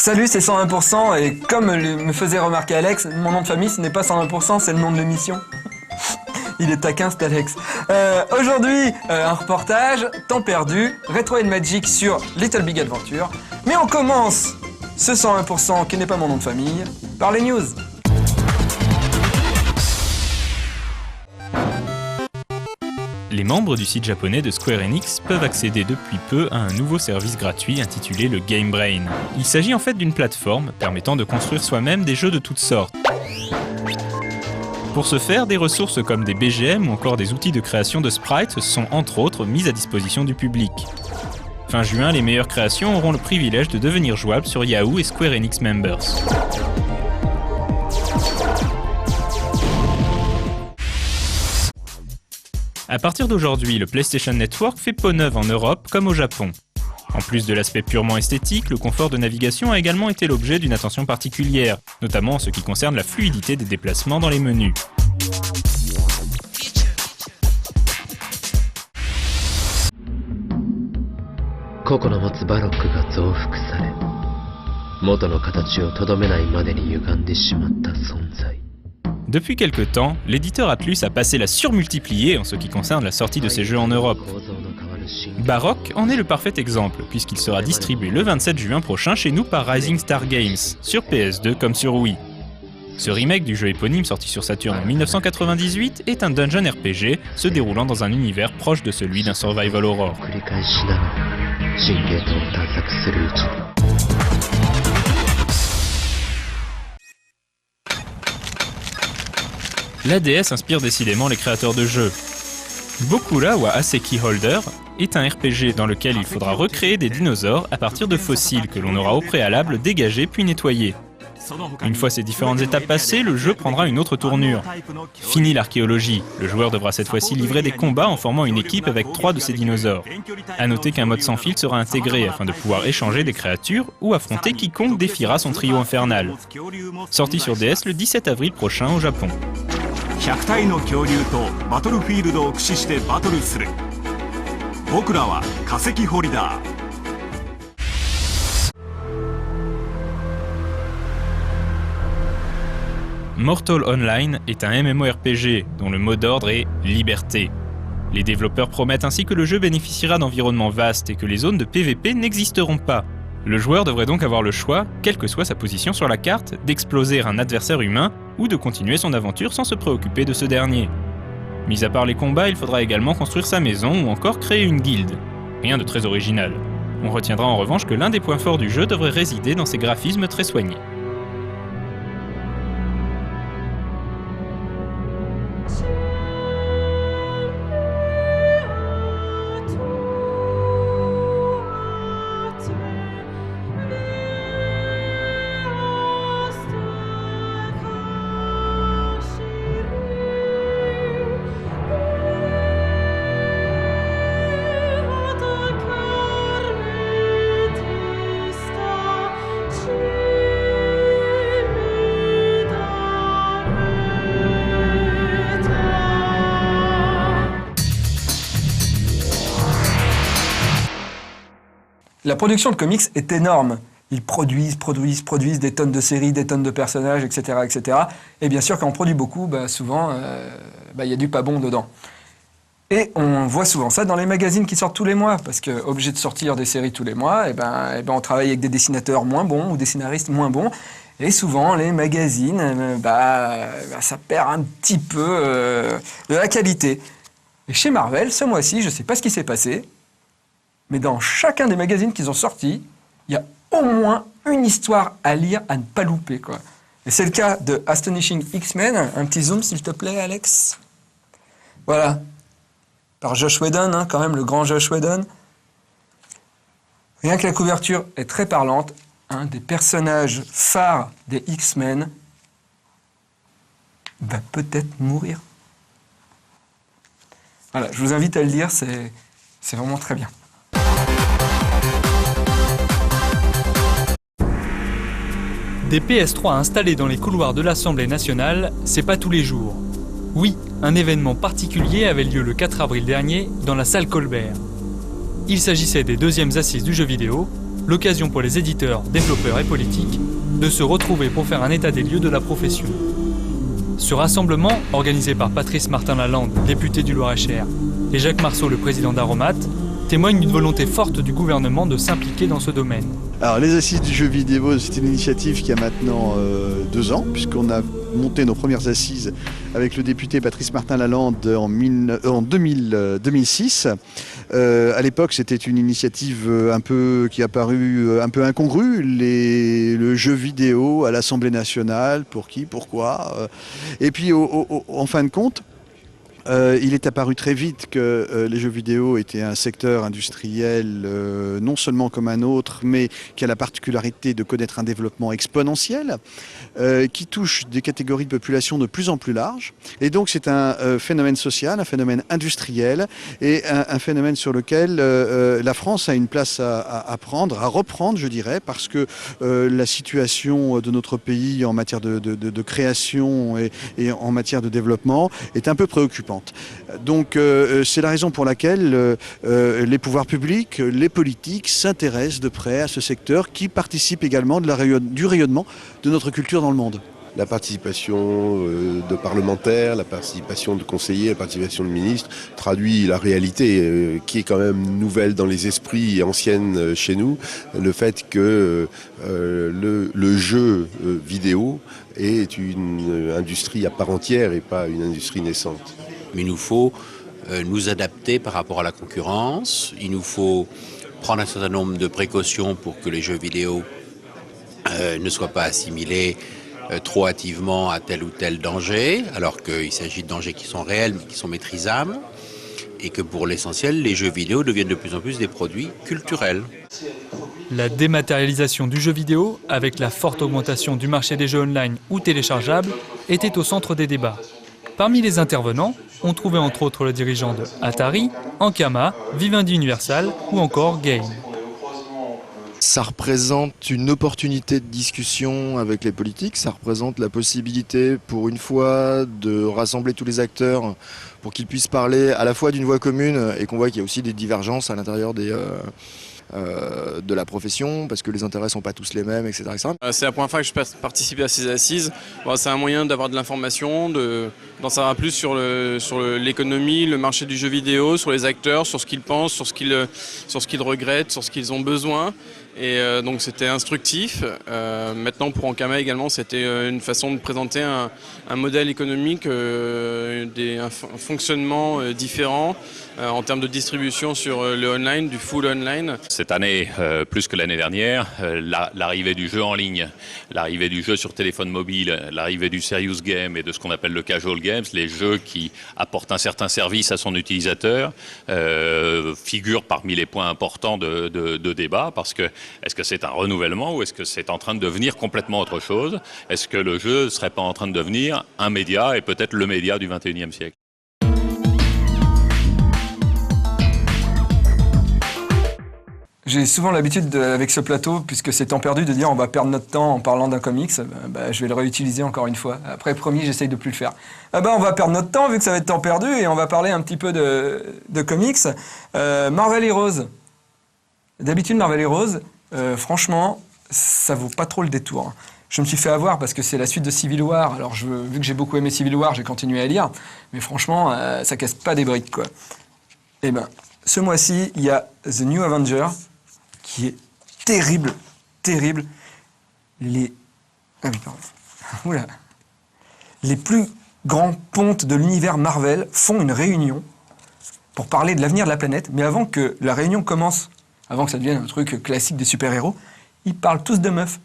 Salut, c'est 101% et comme me faisait remarquer Alex, mon nom de famille ce n'est pas 101%, c'est le nom de l'émission. Il est taquin cet Alex. Aujourd'hui, un reportage, temps perdu, Retro & Magic sur Little Big Adventure. Mais on commence ce 101% qui n'est pas mon nom de famille par les news. Les membres du site japonais de Square Enix peuvent accéder depuis peu à un nouveau service gratuit intitulé le Game Brain. Il s'agit en fait d'une plateforme permettant de construire soi-même des jeux de toutes sortes. Pour ce faire, des ressources comme des BGM ou encore des outils de création de sprites sont entre autres mises à disposition du public. Fin juin, les meilleures créations auront le privilège de devenir jouables sur Yahoo et Square Enix Members. À partir d'aujourd'hui, le PlayStation Network fait peau neuve en Europe comme au Japon. En plus de l'aspect purement esthétique, le confort de navigation a également été l'objet d'une attention particulière, notamment en ce qui concerne la fluidité des déplacements dans les menus. Depuis quelque temps, l'éditeur Atlus a passé la surmultipliée en ce qui concerne la sortie de ses jeux en Europe. Baroque en est le parfait exemple, puisqu'il sera distribué le 27 juin prochain chez nous par Rising Star Games, sur PS2 comme sur Wii. Ce remake du jeu éponyme sorti sur Saturn en 1998 est un dungeon RPG se déroulant dans un univers proche de celui d'un survival horror. La DS inspire décidément les créateurs de jeux. Bokura wa Aseki Holder est un RPG dans lequel il faudra recréer des dinosaures à partir de fossiles que l'on aura au préalable dégagés puis nettoyés. Une fois ces différentes étapes passées, le jeu prendra une autre tournure. Fini l'archéologie, le joueur devra cette fois-ci livrer des combats en formant une équipe avec 3 de ces dinosaures. A noter qu'un mode sans fil sera intégré afin de pouvoir échanger des créatures ou affronter quiconque défiera son trio infernal. Sorti sur DS le 17 avril prochain au Japon. 100体の恐竜とバトルフィールドを駆使してバトルする。僕らは化石ホリダー。Mortal Online est un MMORPG dont le mot d'ordre est « Liberté ». Les développeurs promettent ainsi que le jeu bénéficiera d'environnements vastes et que les zones de PvP n'existeront pas. Le joueur devrait donc avoir le choix, quelle que soit sa position sur la carte, d'exploser un adversaire humain ou de continuer son aventure sans se préoccuper de ce dernier. Mis à part les combats, il faudra également construire sa maison ou encore créer une guilde. Rien de très original. On retiendra en revanche que l'un des points forts du jeu devrait résider dans ses graphismes très soignés. La production de comics est énorme. Ils produisent des tonnes de séries, des tonnes de personnages, etc. etc. Et bien sûr, quand on produit beaucoup, souvent, y a du pas bon dedans. Et on voit souvent ça dans les magazines qui sortent tous les mois, parce qu'obligé de sortir des séries tous les mois, on travaille avec des dessinateurs moins bons ou des scénaristes moins bons. Et souvent, les magazines, ça perd un petit peu de la qualité. Et chez Marvel, ce mois-ci, je ne sais pas ce qui s'est passé, mais dans chacun des magazines qu'ils ont sortis, il y a au moins une histoire à lire, à ne pas louper, quoi. Et c'est le cas de Astonishing X-Men. Un petit zoom, s'il te plaît, Alex. Voilà. Par Joss Whedon, quand même, le grand Joss Whedon. Rien que la couverture est très parlante. Un des personnages phares des X-Men va peut-être mourir. Voilà, je vous invite à le lire, c'est vraiment très bien. Des PS3 installés dans les couloirs de l'Assemblée nationale, c'est pas tous les jours. Oui, un événement particulier avait lieu le 4 avril dernier dans la salle Colbert. Il s'agissait des 2e assises du jeu vidéo, L'occasion pour les éditeurs, développeurs et politiques de se retrouver pour faire un état des lieux de la profession. Ce rassemblement, organisé par Patrice Martin-Lalande, député du Loir-et-Cher, et Jacques Marceau, le président d'Aromat, témoigne d'une volonté forte du gouvernement de s'impliquer dans ce domaine. Alors les assises du jeu vidéo, c'est une initiative qui a maintenant 2 ans, puisqu'on a monté nos premières assises avec le député Patrice Martin-Lalande en 2006. À l'époque, c'était une initiative qui a paru un peu incongrue. Le jeu vidéo à l'Assemblée nationale, pour qui, pourquoi. Et puis en fin de compte, il est apparu très vite que les jeux vidéo étaient un secteur industriel non seulement comme un autre, mais qui a la particularité de connaître un développement exponentiel, qui touche des catégories de population de plus en plus larges. Et donc c'est un phénomène social, un phénomène industriel et un phénomène sur lequel la France a une place à prendre, à reprendre, je dirais, parce que la situation de notre pays en matière de création et en matière de développement est un peu préoccupante. Donc c'est la raison pour laquelle les pouvoirs publics, les politiques s'intéressent de près à ce secteur qui participe également du rayonnement de notre culture dans le monde. La participation de parlementaires, la participation de conseillers, la participation de ministres traduit la réalité qui est quand même nouvelle dans les esprits et ancienne chez nous. Le fait que le jeu vidéo est une industrie à part entière et pas une industrie naissante. Mais il nous faut nous adapter par rapport à la concurrence. Il nous faut prendre un certain nombre de précautions pour que les jeux vidéo ne soient pas assimilés trop hâtivement à tel ou tel danger, alors qu'il s'agit de dangers qui sont réels mais qui sont maîtrisables, et que pour l'essentiel, les jeux vidéo deviennent de plus en plus des produits culturels. La dématérialisation du jeu vidéo, avec la forte augmentation du marché des jeux online ou téléchargeables, était au centre des débats. Parmi les intervenants, on trouvait entre autres le dirigeant de Atari, Ankama, Vivendi Universal ou encore Game. Ça représente une opportunité de discussion avec les politiques, ça représente la possibilité pour une fois de rassembler tous les acteurs pour qu'ils puissent parler à la fois d'une voix commune et qu'on voit qu'il y a aussi des divergences à l'intérieur de la profession parce que les intérêts ne sont pas tous les mêmes, etc. C'est la première fois que je participe à ces assises. Bon, c'est un moyen d'avoir de l'information, d'en savoir plus sur l'économie, le marché du jeu vidéo, sur les acteurs, sur ce qu'ils pensent, sur ce qu'ils regrettent, sur ce qu'ils ont besoin. Et donc c'était instructif. Maintenant pour Ankama également, c'était une façon de présenter un modèle économique, un fonctionnement différent en termes de distribution sur le online, du full online. Cette année, plus que l'année dernière, l'arrivée du jeu en ligne, l'arrivée du jeu sur téléphone mobile, l'arrivée du serious game et de ce qu'on appelle le casual games, les jeux qui apportent un certain service à son utilisateur, figurent parmi les points importants de débat parce que est-ce que c'est un renouvellement ou est-ce que c'est en train de devenir complètement autre chose? Est-ce que le jeu ne serait pas en train de devenir un média et peut-être le média du XXIe siècle? J'ai souvent l'habitude, avec ce plateau, puisque c'est temps perdu, de dire on va perdre notre temps en parlant d'un comics. Je vais le réutiliser encore une fois. Après, promis, j'essaye de plus le faire. On va perdre notre temps, vu que ça va être temps perdu, et on va parler un petit peu de comics. Marvel Heroes. D'habitude, Marvel Heroes, franchement, ça vaut pas trop le détour. Je me suis fait avoir parce que c'est la suite de Civil War. Alors, vu que j'ai beaucoup aimé Civil War, j'ai continué à lire. Mais franchement, ça casse pas des briques, quoi. Eh ben, ce mois-ci, il y a The New Avenger, qui est terrible, terrible. Les plus grands pontes de l'univers Marvel font une réunion pour parler de l'avenir de la planète. Mais avant que la réunion commence, avant que ça devienne un truc classique des super-héros, ils parlent tous de meufs.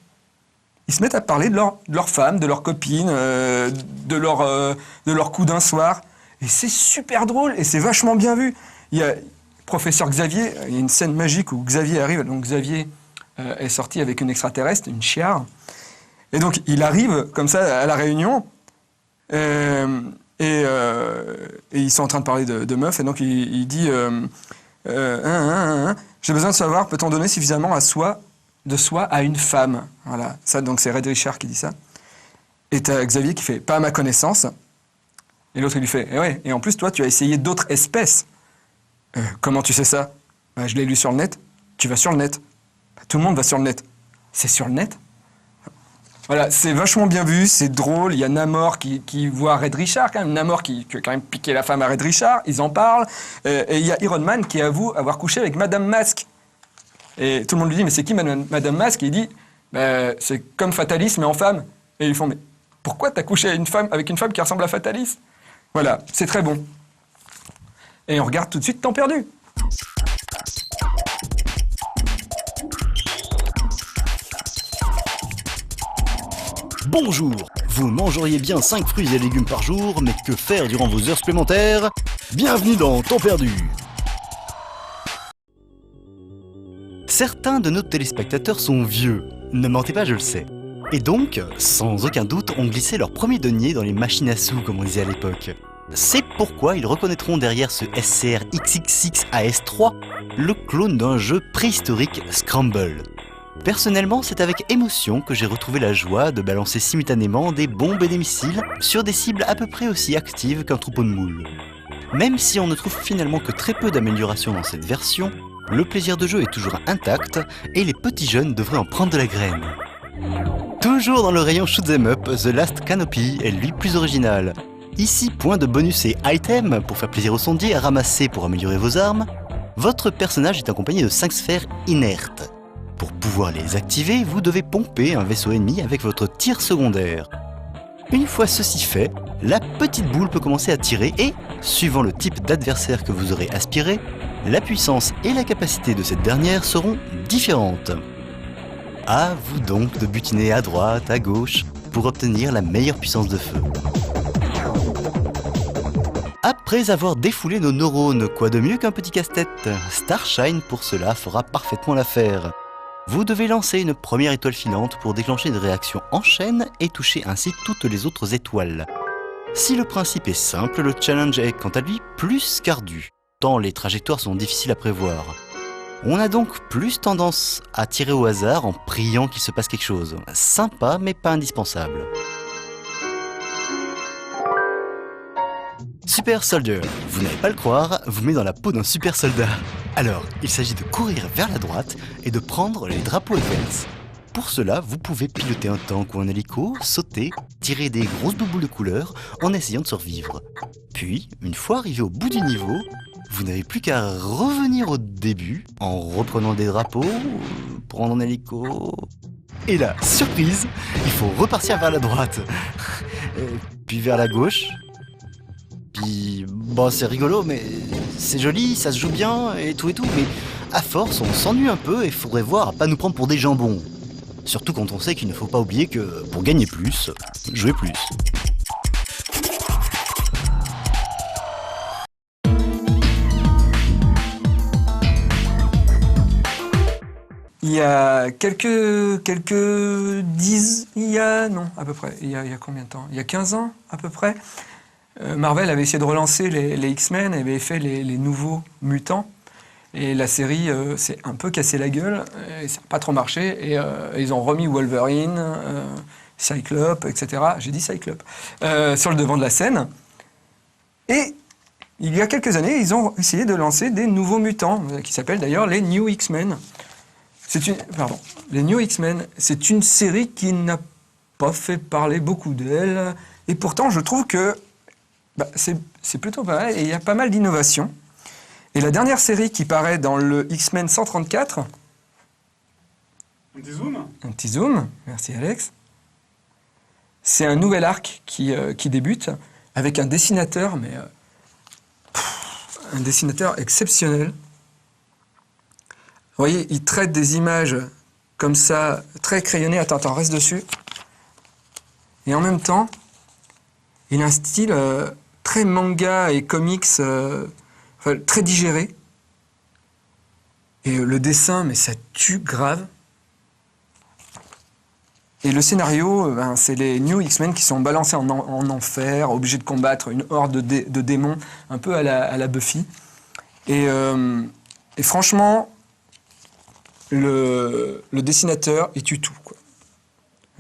Ils se mettent à parler de leurs femmes, de leurs copines, de leur coup d'un soir. Et c'est super drôle et c'est vachement bien vu. Il y a Professeur Xavier, il y a une scène magique où Xavier arrive. Donc Xavier est sorti avec une extraterrestre, une chiare. Et donc il arrive comme ça à la réunion. Et ils sont en train de parler de meufs. Et donc il dit j'ai besoin de savoir, peut-on donner suffisamment de soi à une femme? Voilà. Ça, donc c'est Red Richard qui dit ça. Et t'as Xavier qui fait pas à ma connaissance. Et l'autre il lui fait ouais. Et en plus toi tu as essayé d'autres espèces. Comment tu sais ça? Je l'ai lu sur le net. Tu vas sur le net. Tout le monde va sur le net. C'est sur le net? Voilà, c'est vachement bien vu, c'est drôle. Il y a Namor qui voit Red Richard, quand même. Namor qui a quand même piqué la femme à Red Richard, ils en parlent. Et il y a Iron Man qui avoue avoir couché avec Madame Masque. Et tout le monde lui dit, mais c'est qui Madame Masque? Et il dit, c'est comme Fatalis, mais en femme. Et ils font, mais pourquoi t'as couché avec une femme qui ressemble à Fatalis? Voilà, c'est très bon. Et on regarde tout de suite Temps perdu. Bonjour, vous mangeriez bien 5 fruits et légumes par jour, mais que faire durant vos heures supplémentaires? Bienvenue dans Temps perdu. Certains de nos téléspectateurs sont vieux, ne mentez pas, je le sais. Et donc, sans aucun doute, ont glissé leur premier denier dans les machines à sous, comme on disait à l'époque. C'est pourquoi ils reconnaîtront derrière ce SCR XXX AS3 le clone d'un jeu préhistorique Scramble. Personnellement, c'est avec émotion que j'ai retrouvé la joie de balancer simultanément des bombes et des missiles sur des cibles à peu près aussi actives qu'un troupeau de moules. Même si on ne trouve finalement que très peu d'améliorations dans cette version, le plaisir de jeu est toujours intact et les petits jeunes devraient en prendre de la graine. Toujours dans le rayon Shoot'em Up, The Last Canopy est lui plus original. Ici, point de bonus et items pour faire plaisir aux sondiers à ramasser pour améliorer vos armes. Votre personnage est accompagné de 5 sphères inertes. Pour pouvoir les activer, vous devez pomper un vaisseau ennemi avec votre tir secondaire. Une fois ceci fait, la petite boule peut commencer à tirer et, suivant le type d'adversaire que vous aurez aspiré, la puissance et la capacité de cette dernière seront différentes. À vous donc de butiner à droite, à gauche, pour obtenir la meilleure puissance de feu. Après avoir défoulé nos neurones, quoi de mieux qu'un petit casse-tête? Starshine pour cela fera parfaitement l'affaire. Vous devez lancer une première étoile filante pour déclencher une réaction en chaîne et toucher ainsi toutes les autres étoiles. Si le principe est simple, le challenge est quant à lui plus qu'ardu, tant les trajectoires sont difficiles à prévoir. On a donc plus tendance à tirer au hasard en priant qu'il se passe quelque chose. Sympa mais pas indispensable. Super Soldier, vous n'allez pas le croire, vous met dans la peau d'un super soldat. Alors, il s'agit de courir vers la droite et de prendre les drapeaux advance. Pour cela, vous pouvez piloter un tank ou un hélico, sauter, tirer des grosses boules de couleur en essayant de survivre. Puis, une fois arrivé au bout du niveau, vous n'avez plus qu'à revenir au début en reprenant des drapeaux, prendre un hélico... Et là, surprise, il faut repartir vers la droite, puis vers la gauche... Puis, bon, c'est rigolo, mais c'est joli, ça se joue bien et tout, mais à force, on s'ennuie un peu et faudrait voir à pas nous prendre pour des jambons. Surtout quand on sait qu'il ne faut pas oublier que, pour gagner plus, jouer plus. Il y a à peu près, il y a combien de temps? Il y a 15 ans, à peu près. Marvel avait essayé de relancer les X-Men, avait fait les nouveaux mutants. Et la série s'est un peu cassé la gueule, et ça n'a pas trop marché. Et ils ont remis Wolverine, Cyclope, etc. J'ai dit Cyclope, sur le devant de la scène. Et il y a quelques années, ils ont essayé de lancer des nouveaux mutants, qui s'appellent d'ailleurs les New X-Men. Les New X-Men, c'est une série qui n'a pas fait parler beaucoup d'elle. Et pourtant, je trouve que c'est plutôt pas mal, et il y a pas mal d'innovations. Et la dernière série qui paraît dans le X-Men 134... Un petit zoom, merci Alex. C'est un nouvel arc qui débute, avec un dessinateur, un dessinateur exceptionnel. Vous voyez, il traite des images comme ça, très crayonnées. Attends, reste dessus. Et en même temps, il a un style... très manga et comics, très digéré. Et le dessin, mais ça tue grave. Et le scénario, c'est les New X-Men qui sont balancés en enfer, obligés de combattre une horde de démons, un peu à la Buffy. Et franchement, le dessinateur, il tue tout, quoi.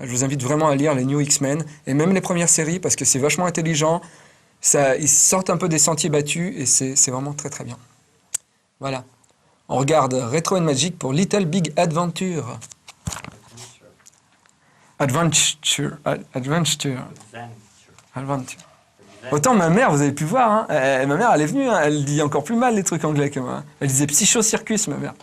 Je vous invite vraiment à lire les New X-Men, et même les premières séries, parce que c'est vachement intelligent. Ils sortent un peu des sentiers battus et c'est vraiment très très bien. Voilà. On regarde Retro and Magic pour Little Big Adventure. Adventure. Autant ma mère, vous avez pu voir, hein, ma mère, elle est venue, hein, elle dit encore plus mal les trucs anglais que moi. Elle disait Psycho Circus, ma mère.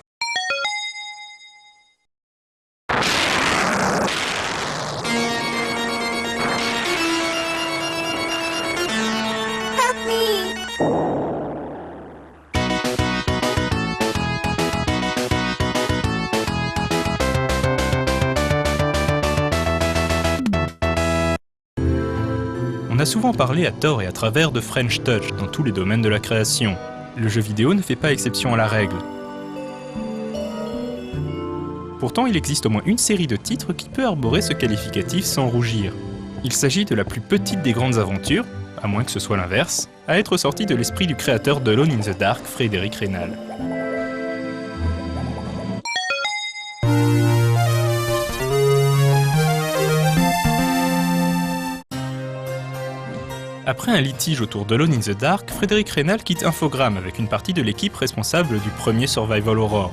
On a souvent parlé à tort et à travers de French Touch dans tous les domaines de la création. Le jeu vidéo ne fait pas exception à la règle. Pourtant, il existe au moins une série de titres qui peut arborer ce qualificatif sans rougir. Il s'agit de la plus petite des grandes aventures, à moins que ce soit l'inverse, à être sortie de l'esprit du créateur de Alone in the Dark, Frédéric Reynal. Après un litige autour d'Alone in the Dark, Frédéric Reynal quitte Infogrames avec une partie de l'équipe responsable du premier Survival Horror.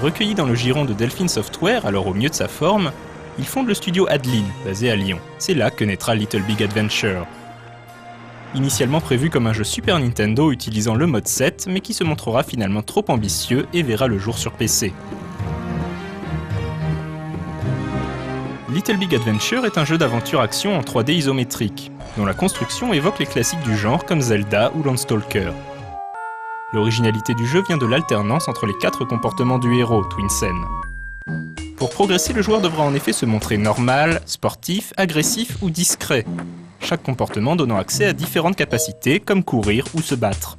Recueilli dans le giron de Delphine Software, alors au mieux de sa forme, il fonde le studio Adeline, basé à Lyon. C'est là que naîtra Little Big Adventure. Initialement prévu comme un jeu Super Nintendo utilisant le mode 7, mais qui se montrera finalement trop ambitieux et verra le jour sur PC. Little Big Adventure est un jeu d'aventure-action en 3D isométrique, dont la construction évoque les classiques du genre comme Zelda ou Landstalker. L'originalité du jeu vient de l'alternance entre les 4 comportements du héros, Twinsen. Pour progresser, le joueur devra en effet se montrer normal, sportif, agressif ou discret, chaque comportement donnant accès à différentes capacités comme courir ou se battre.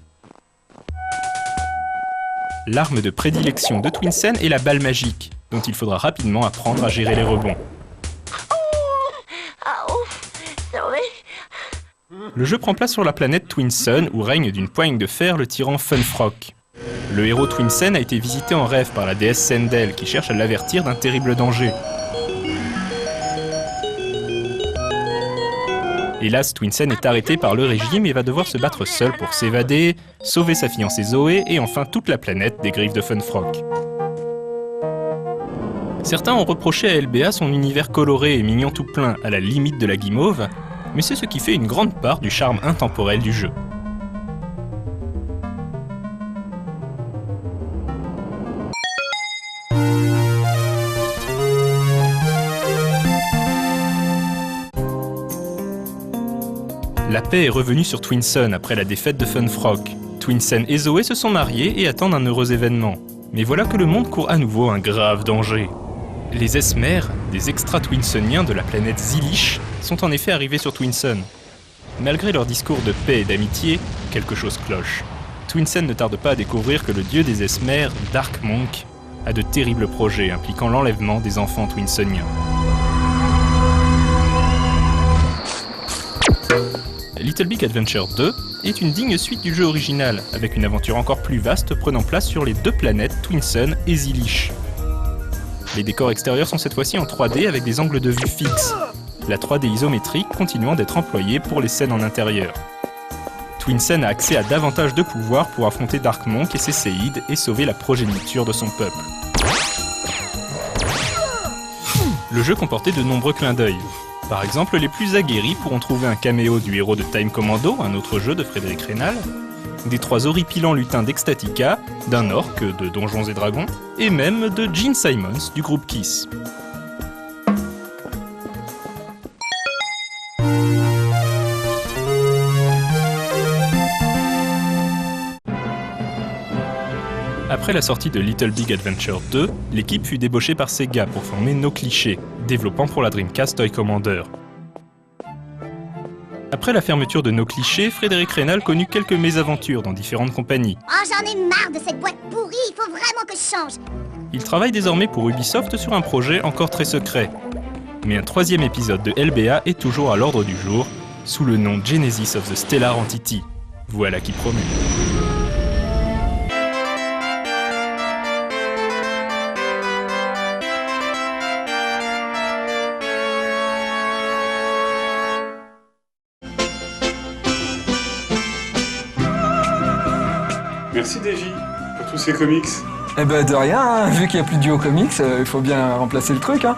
L'arme de prédilection de Twinsen est la balle magique, dont il faudra rapidement apprendre à gérer les rebonds. Le jeu prend place sur la planète Twinsen où règne d'une poigne de fer le tyran Funfrock. Le héros Twinsen a été visité en rêve par la déesse Sendel qui cherche à l'avertir d'un terrible danger. Hélas, Twinsen est arrêté par le régime et va devoir se battre seul pour s'évader, sauver sa fiancée Zoé et enfin toute la planète des griffes de Funfrock. Certains ont reproché à LBA son univers coloré et mignon tout plein, à la limite de la guimauve, mais c'est ce qui fait une grande part du charme intemporel du jeu. La paix est revenue sur Twinsen après la défaite de Funfrock. Twinsen et Zoé se sont mariés et attendent un heureux événement. Mais voilà que le monde court à nouveau un grave danger. Les Esmer, des extra-Twinseniens de la planète Zilish, sont en effet arrivés sur Twinsen. Malgré leur discours de paix et d'amitié, quelque chose cloche. Twinsen ne tarde pas à découvrir que le dieu des Esmer, Dark Monk, a de terribles projets impliquant l'enlèvement des enfants Twinseniens. Little Big Adventure 2 est une digne suite du jeu original, avec une aventure encore plus vaste prenant place sur les 2 planètes Twinsen et Zilish. Les décors extérieurs sont cette fois-ci en 3D avec des angles de vue fixes, la 3D isométrique continuant d'être employée pour les scènes en intérieur. Twinsen a accès à davantage de pouvoirs pour affronter Dark Monk et ses séides et sauver la progéniture de son peuple. Le jeu comportait de nombreux clins d'œil. Par exemple, les plus aguerris pourront trouver un caméo du héros de Time Commando, un autre jeu de Frédéric Reynal, des 3 horripilants lutins d'Extatica, d'un orc de Donjons et Dragons, et même de Gene Simons du groupe Kiss. Après la sortie de Little Big Adventure 2, l'équipe fut débauchée par Sega pour former No Cliché, développant pour la Dreamcast Toy Commander. Après la fermeture de No Cliché, Frédéric Reynal connut quelques mésaventures dans différentes compagnies. Oh, j'en ai marre de cette boîte pourrie, il faut vraiment que je change. Il travaille désormais pour Ubisoft sur un projet encore très secret. Mais un 3e épisode de LBA est toujours à l'ordre du jour, sous le nom Genesis of the Stellar Entity. Voilà qui promet. Merci DJ pour tous ces comics? Eh ben de rien, hein. Vu qu'il n'y a plus de duo comics, il faut bien remplacer le truc. Hein.